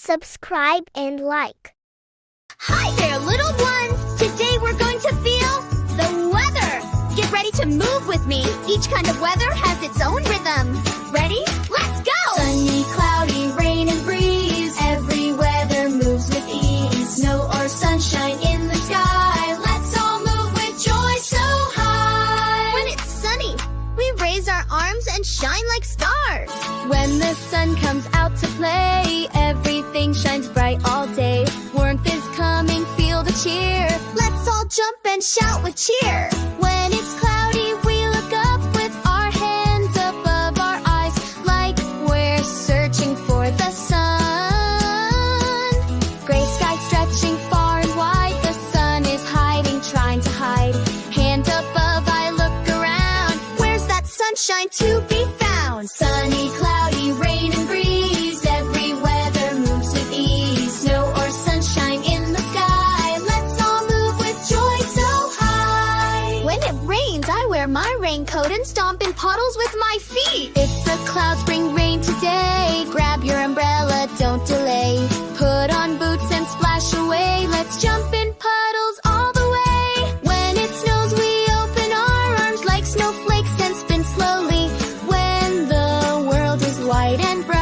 subscribe and like. Hi there, little ones! Today we're going to feel the weather! Get ready to move with me. Each kind of weather has its own rhythm. Ready? Let's go! Sunny, cloudy, rain and breeze. Every weather moves with ease. Snow or sunshine in the sky. Let's all move with joy so high. When it's sunny, we raise our arms and shine like stars. When the sun comes out to play, everything shines bright all day. Warmth is coming, feel the cheer. Let's all jump and shout with cheer. When it's cloudy, we look up with our hands above our eyes, like we're searching for the sun. Gray sky stretching far and wide, the sun is hiding, trying to hide. Hand above, I look around. Where's that sunshine to be found? Sunny, cloudy, rain and breeze. Every weather moves with ease. Snow or sunshine in the sky. Let's all move with joy so high. When it rains, I wear my raincoat and stomp in puddles with my feet. If the clouds bring rain today, grab your umbrella, don't delay. Put on boots and splash away. Let's jump in puddles all the way. When it snows, we open our arms like snowflakes and spin slowly. When the world is white and bright,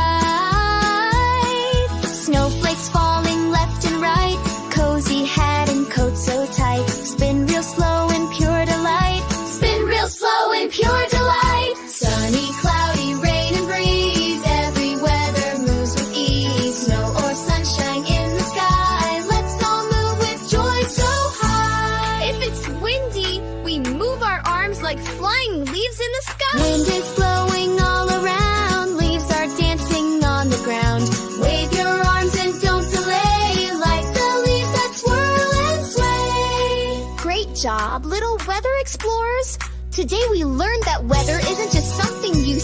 snowflakes falling left and right. Cozy hat and coat so tight. Spin real slow in pure delight. Spin real slow in pure delight. Sunny, cloudy, rain and breeze. Every weather moves with ease. Snow or sunshine in the sky. Let's all move with joy so high. If it's windy, we move our arms like flying leaves in the sky. Wind is blowing all around. Leaves are dancing on the ground. Wave your arms and don't delay, like the leaves that swirl and sway. Great job, little weather explorers. Today we learned that weather isn't just something you